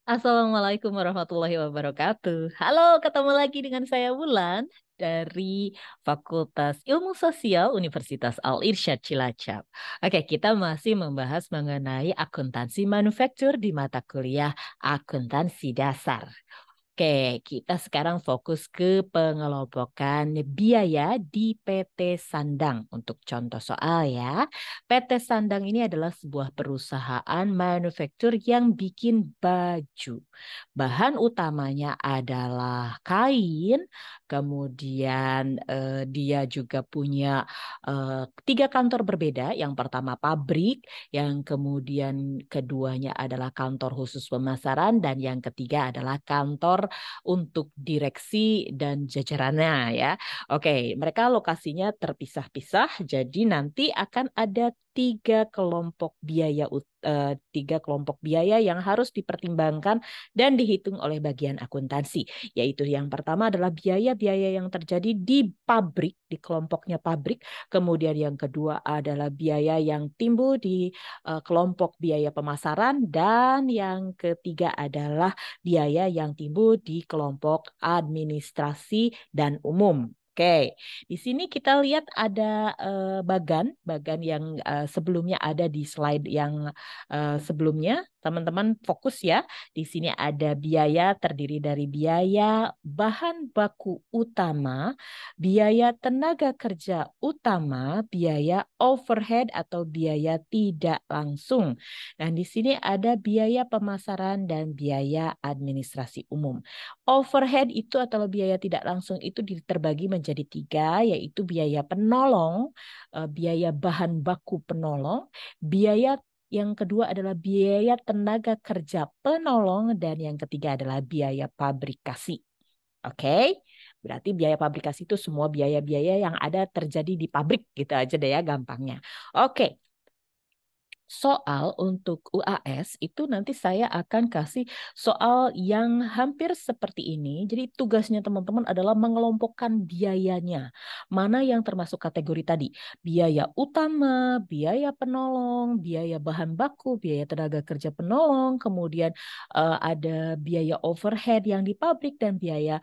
Assalamualaikum warahmatullahi wabarakatuh. Halo, ketemu lagi dengan saya Wulan dari Fakultas Ilmu Sosial Universitas Al-Irsyad Cilacap. Oke, kita masih membahas mengenai akuntansi manufaktur di mata kuliah akuntansi dasar. Oke, kita sekarang fokus ke pengelompokan biaya di PT Sandang. Untuk contoh soal ya, PT Sandang ini adalah sebuah perusahaan manufaktur yang bikin baju. Bahan utamanya adalah kain, kemudian dia juga punya tiga kantor berbeda. Yang pertama pabrik, yang kemudian keduanya adalah kantor khusus pemasaran, dan yang ketiga adalah kantor untuk direksi dan jajarannya ya. Oke, mereka lokasinya terpisah-pisah, jadi nanti akan ada tiga kelompok biaya yang harus dipertimbangkan dan dihitung oleh bagian akuntansi, yaitu yang pertama adalah biaya-biaya yang terjadi di pabrik, di kelompoknya pabrik, kemudian yang kedua adalah biaya yang timbul di kelompok biaya pemasaran, dan yang ketiga adalah biaya yang timbul di kelompok administrasi dan umum. Oke, di sini kita lihat ada bagan yang sebelumnya ada di slide yang sebelumnya. Teman-teman fokus ya. Di sini ada biaya terdiri dari biaya bahan baku utama, biaya tenaga kerja utama, biaya overhead atau biaya tidak langsung. Dan di sini ada biaya pemasaran dan biaya administrasi umum. Overhead itu atau biaya tidak langsung itu terbagi menjadi tiga, yaitu biaya penolong, biaya bahan baku penolong, biaya yang kedua adalah biaya tenaga kerja penolong, dan yang ketiga adalah biaya pabrikasi. Oke, berarti biaya pabrikasi itu semua biaya-biaya yang ada terjadi di pabrik gitu aja deh ya gampangnya. Oke, soal untuk UAS itu nanti saya akan kasih soal yang hampir seperti ini. Jadi tugasnya teman-teman adalah mengelompokkan biayanya. Mana yang termasuk kategori tadi? Biaya utama, biaya penolong, biaya bahan baku, biaya tenaga kerja penolong, kemudian ada biaya overhead yang di pabrik, dan biaya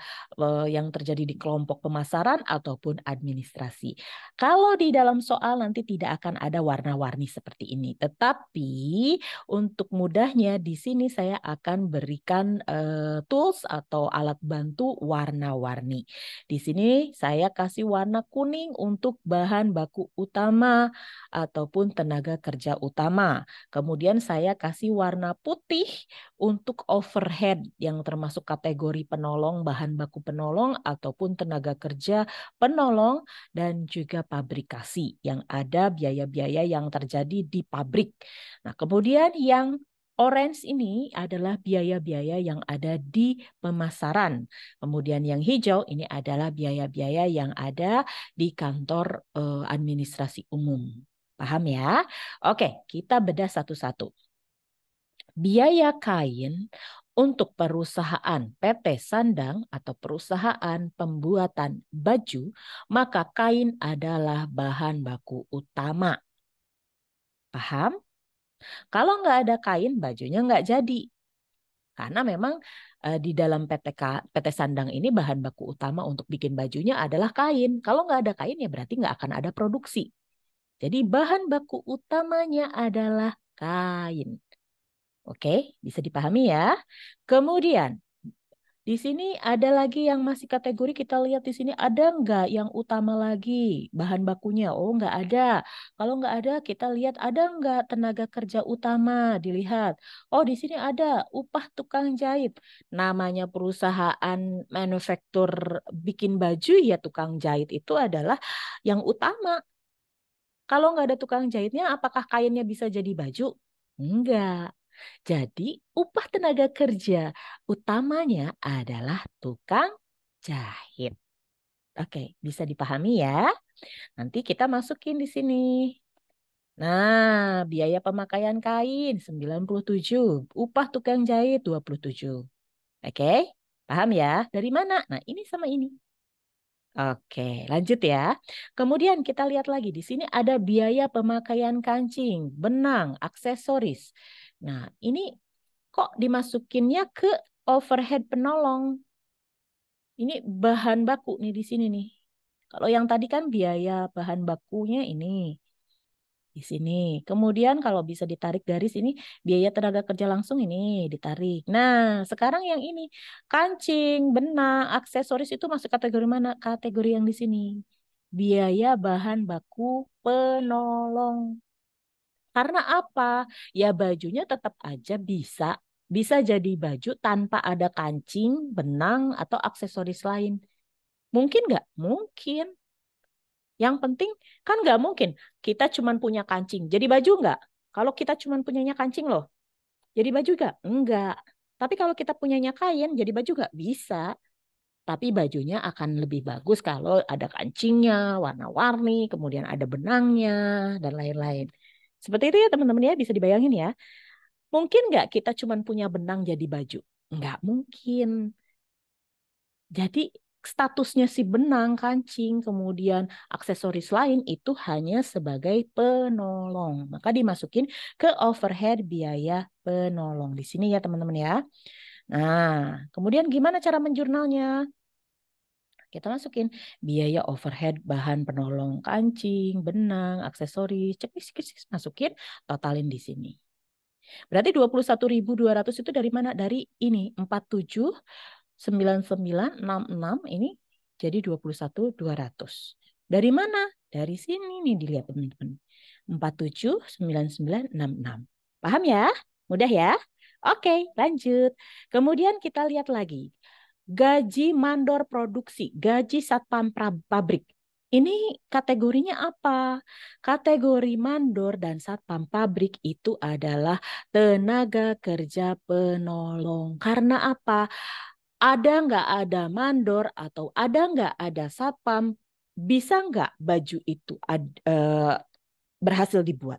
yang terjadi di kelompok pemasaran ataupun administrasi. Kalau di dalam soal nanti tidak akan ada warna-warni seperti ini. Tetapi untuk mudahnya di sini saya akan berikan tools atau alat bantu warna-warni. Di sini saya kasih warna kuning untuk bahan baku utama ataupun tenaga kerja utama. Kemudian saya kasih warna putih untuk overhead yang termasuk kategori penolong, bahan baku penolong ataupun tenaga kerja penolong, dan juga pabrikasi yang ada biaya-biaya yang terjadi di pabrik. Nah, kemudian yang orange ini adalah biaya-biaya yang ada di pemasaran. Kemudian yang hijau ini adalah biaya-biaya yang ada di kantor administrasi umum. Paham ya? Oke, kita bedah satu-satu. Biaya kain untuk perusahaan PT Sandang atau perusahaan pembuatan baju, maka kain adalah bahan baku utama. Paham? Kalau nggak ada kain, bajunya nggak jadi. Karena memang di dalam PT Sandang ini bahan baku utama untuk bikin bajunya adalah kain. Kalau nggak ada kain ya berarti nggak akan ada produksi. Jadi bahan baku utamanya adalah kain. Oke, bisa dipahami ya. Kemudian di sini ada lagi yang masih kategori, kita lihat di sini ada nggak yang utama lagi bahan bakunya? Oh, nggak ada. Kalau nggak ada, kita lihat ada nggak tenaga kerja utama, dilihat. Oh, di sini ada upah tukang jahit. Namanya perusahaan manufaktur bikin baju, ya tukang jahit itu adalah yang utama. Kalau nggak ada tukang jahitnya, apakah kainnya bisa jadi baju? Enggak. Jadi upah tenaga kerja utamanya adalah tukang jahit. Oke, bisa dipahami ya. Nanti kita masukin di sini. Nah, biaya pemakaian kain 97, upah tukang jahit 27. Oke, paham ya? Dari mana? Nah, ini sama ini. Oke, lanjut ya. Kemudian kita lihat lagi di sini ada biaya pemakaian kancing, benang, aksesoris. Nah, ini kok dimasukinnya ke overhead penolong? Ini bahan baku nih di sini nih. Kalau yang tadi kan biaya bahan bakunya ini di sini. Kemudian kalau bisa ditarik garis ini biaya tenaga kerja langsung ini ditarik. Nah, sekarang yang ini kancing, benang, aksesoris itu masuk kategori mana? Kategori yang di sini. Biaya bahan baku penolong. Karena apa? Ya bajunya tetap aja bisa jadi baju tanpa ada kancing, benang, atau aksesoris lain. Mungkin nggak? Mungkin. Yang penting kan nggak mungkin kita cuma punya kancing. Jadi baju nggak? Kalau kita cuma punyanya kancing loh, jadi baju nggak? Enggak. Tapi kalau kita punyanya kain, jadi baju nggak? Bisa. Tapi bajunya akan lebih bagus kalau ada kancingnya, warna-warni, kemudian ada benangnya, dan lain-lain. Seperti itu ya teman-teman ya, bisa dibayangin ya. Mungkin nggak kita cuma punya benang jadi baju? Nggak mungkin. Jadi statusnya si benang, kancing, kemudian aksesoris lain itu hanya sebagai penolong. Maka dimasukin ke overhead biaya penolong. Di sini ya teman-teman ya. Nah, kemudian gimana cara menjurnalnya? Kita masukin biaya overhead bahan penolong, kancing, benang, aksesoris, cek, masukin, totalin di sini. Berarti 21.200 itu dari mana? Dari ini 479966 ini jadi 21.200. Dari mana? Dari sini nih dilihat teman-teman. 479966. Paham ya? Mudah ya? Oke, lanjut. Kemudian kita lihat lagi. Gaji mandor produksi, gaji satpam pabrik. Ini kategorinya apa? Kategori mandor dan satpam pabrik itu adalah tenaga kerja penolong. Karena apa? Ada nggak ada mandor atau ada nggak ada satpam, bisa nggak baju itu berhasil dibuat?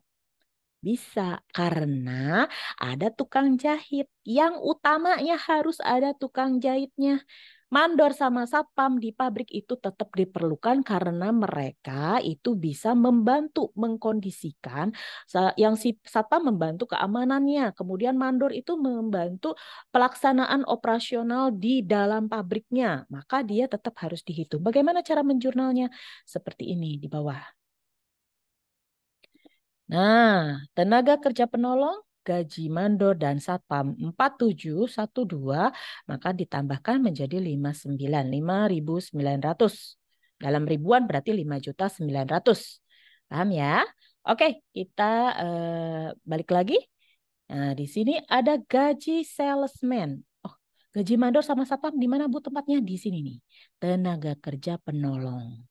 Bisa, karena ada tukang jahit. Yang utamanya harus ada tukang jahitnya. Mandor sama satpam di pabrik itu tetap diperlukan karena mereka itu bisa membantu mengkondisikan yang si satpam membantu keamanannya, kemudian mandor itu membantu pelaksanaan operasional di dalam pabriknya. Maka dia tetap harus dihitung. Bagaimana cara menjurnalnya? Seperti ini di bawah. Nah, tenaga kerja penolong, gaji mandor dan satpam 4712 maka ditambahkan menjadi 5.900. Dalam ribuan berarti 5.900.000. Paham ya? Oke, kita balik lagi. Nah, di sini ada gaji salesman. Oh, gaji mandor sama satpam di mana Bu tempatnya? Di sini nih. Tenaga kerja penolong.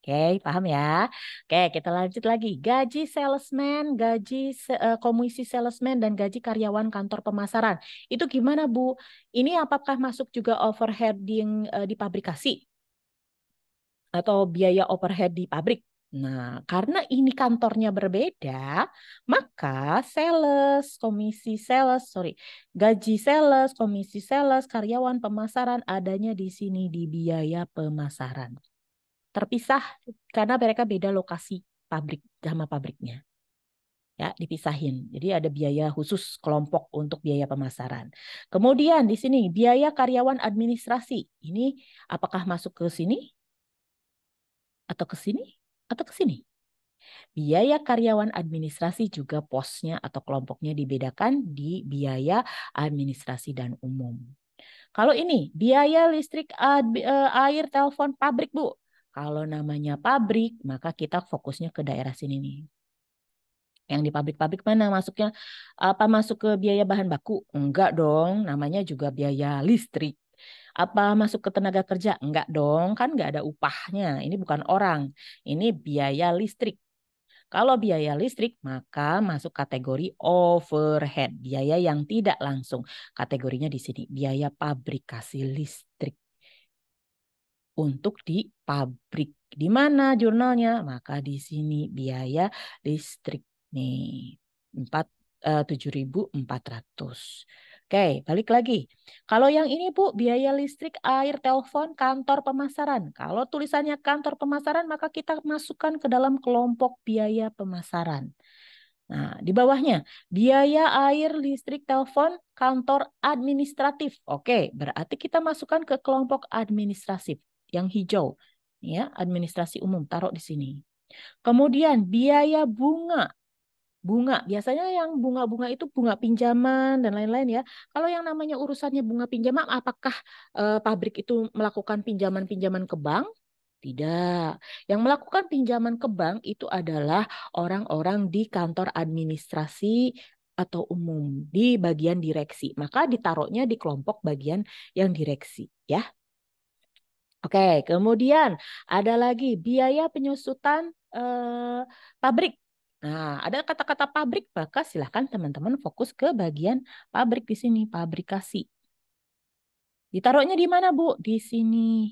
Oke, paham ya? Oke, kita lanjut lagi. Gaji salesman, komisi salesman, dan gaji karyawan kantor pemasaran. Itu gimana, Bu? Ini apakah masuk juga overhead di pabrikasi? Atau biaya overhead di pabrik? Nah, karena ini kantornya berbeda, maka gaji sales, komisi sales, karyawan pemasaran adanya di sini di biaya pemasaran. Terpisah karena mereka beda lokasi pabrik sama pabriknya. Ya, dipisahin. Jadi ada biaya khusus kelompok untuk biaya pemasaran. Kemudian di sini biaya karyawan administrasi. Ini apakah masuk ke sini atau ke sini atau ke sini? Biaya karyawan administrasi juga posnya atau kelompoknya dibedakan di biaya administrasi dan umum. Kalau ini biaya listrik, air, telepon pabrik, Bu. Kalau namanya pabrik, maka kita fokusnya ke daerah sini nih. Yang di pabrik-pabrik mana masuknya? Apa masuk ke biaya bahan baku? Enggak dong, namanya juga biaya listrik. Apa masuk ke tenaga kerja? Enggak dong, kan enggak ada upahnya. Ini bukan orang, ini biaya listrik. Kalau biaya listrik, maka masuk kategori overhead, biaya yang tidak langsung. Kategorinya di sini, biaya pabrikasi listrik untuk di pabrik. Di mana jurnalnya? Maka di sini biaya listrik nih 7.400. Oke, balik lagi. Kalau yang ini Bu, biaya listrik, air, telepon, kantor pemasaran. Kalau tulisannya kantor pemasaran, maka kita masukkan ke dalam kelompok biaya pemasaran. Nah, di bawahnya biaya air, listrik, telepon, kantor administratif. Oke, berarti kita masukkan ke kelompok administratif yang hijau. Ya, administrasi umum taruh di sini. Kemudian biaya bunga. Bunga, biasanya yang bunga-bunga itu bunga pinjaman dan lain-lain ya. Kalau yang namanya urusannya bunga pinjaman, apakah pabrik itu melakukan pinjaman-pinjaman ke bank? Tidak. Yang melakukan pinjaman ke bank itu adalah orang-orang di kantor administrasi atau umum di bagian direksi. Maka ditaruhnya di kelompok bagian yang direksi, ya. Oke, kemudian ada lagi biaya penyusutan pabrik. Nah, ada kata-kata pabrik, maka silahkan teman-teman fokus ke bagian pabrik di sini, pabrikasi. Ditaruhnya di mana, Bu? Di sini.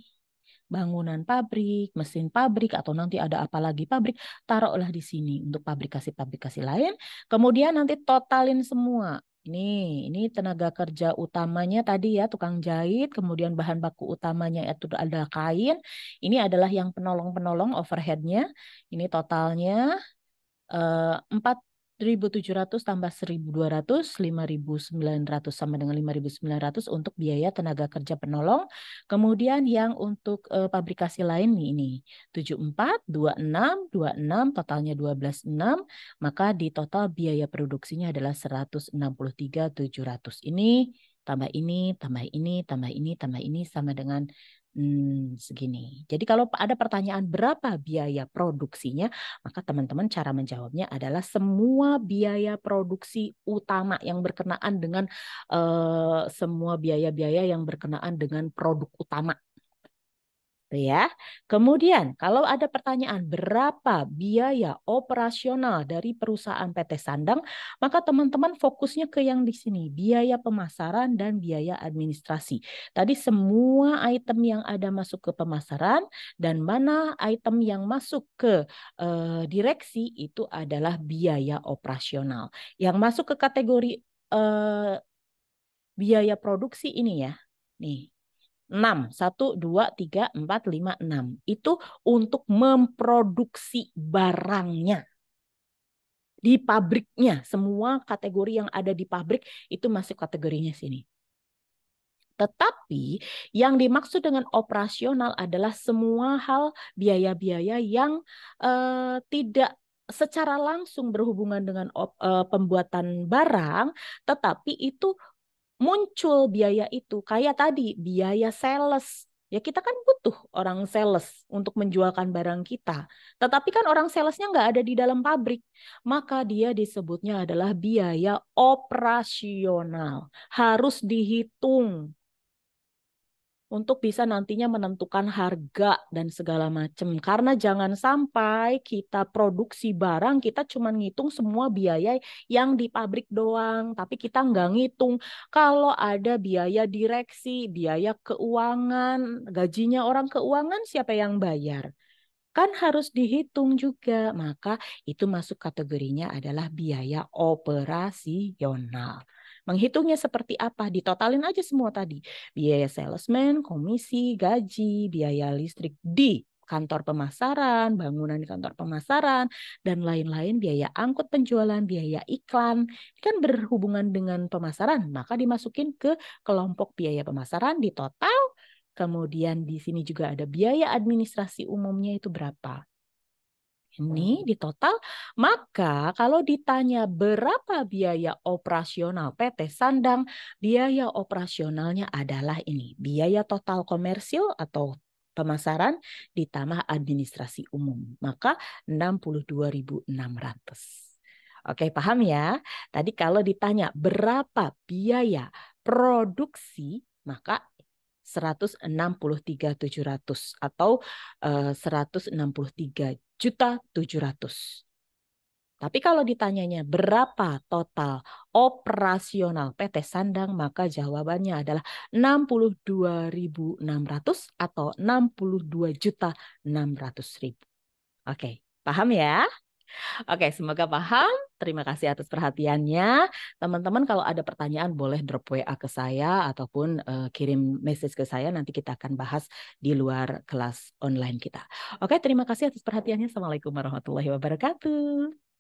Bangunan pabrik, mesin pabrik, atau nanti ada apa lagi pabrik, taruhlah di sini untuk pabrikasi-pabrikasi lain. Kemudian nanti totalin semua. Ini tenaga kerja utamanya tadi ya, tukang jahit, kemudian bahan baku utamanya itu ada kain. Ini adalah yang penolong-penolong overheadnya. Ini totalnya 4.700 tambah 1.200, 5.900 sama dengan 5.900 untuk biaya tenaga kerja penolong. Kemudian yang untuk pabrikasi lain nih ini 74, 26, 26 totalnya 12,6, maka di total biaya produksinya adalah 163.700. Ini tambah ini, tambah ini, tambah ini, tambah ini sama dengan segini. Jadi kalau ada pertanyaan berapa biaya produksinya, maka teman-teman cara menjawabnya adalah semua biaya produksi utama yang berkenaan dengan semua biaya-biaya yang berkenaan dengan produk utama. Ya. Kemudian kalau ada pertanyaan berapa biaya operasional dari perusahaan PT Sandang, maka teman-teman fokusnya ke yang di sini, biaya pemasaran dan biaya administrasi. Tadi semua item yang ada masuk ke pemasaran dan mana item yang masuk ke direksi itu adalah biaya operasional. Yang masuk ke kategori biaya produksi ini ya. Nih, 6, 1, 2, 3, 4, 5, 6. Itu untuk memproduksi barangnya. Di pabriknya, semua kategori yang ada di pabrik itu masuk kategorinya sini. Tetapi yang dimaksud dengan operasional adalah semua hal biaya-biaya yang tidak secara langsung berhubungan dengan pembuatan barang, tetapi itu muncul biaya itu. Kayak tadi, biaya sales. Ya kita kan butuh orang sales untuk menjualkan barang kita. Tetapi kan orang salesnya nggak ada di dalam pabrik. Maka dia disebutnya adalah biaya operasional. Harus dihitung untuk bisa nantinya menentukan harga dan segala macam. Karena jangan sampai kita produksi barang, kita cuma ngitung semua biaya yang di pabrik doang. Tapi kita nggak ngitung kalau ada biaya direksi, biaya keuangan, gajinya orang keuangan siapa yang bayar? Kan harus dihitung juga. Maka itu masuk kategorinya adalah biaya operasional. Menghitungnya seperti apa? Ditotalin aja semua tadi. Biaya salesman, komisi, gaji, biaya listrik di kantor pemasaran, bangunan di kantor pemasaran, dan lain-lain, biaya angkut penjualan, biaya iklan. Ini kan berhubungan dengan pemasaran, maka dimasukin ke kelompok biaya pemasaran di total. Kemudian di sini juga ada biaya administrasi umumnya itu berapa. Ini di total, maka kalau ditanya berapa biaya operasional PT Sandang, biaya operasionalnya adalah ini, biaya total komersil atau pemasaran ditambah administrasi umum, maka 62.600. Oke, paham ya? Tadi kalau ditanya berapa biaya produksi, maka 163.700 atau 163.700. Tapi kalau ditanyanya berapa total operasional PT Sandang, maka jawabannya adalah 62.600 atau 62.600.000. Oke, paham ya? Oke, semoga paham. Terima kasih atas perhatiannya. Teman-teman kalau ada pertanyaan boleh drop WA ke saya ataupun kirim message ke saya. Nanti kita akan bahas di luar kelas online kita. Oke, terima kasih atas perhatiannya. Assalamualaikum warahmatullahi wabarakatuh.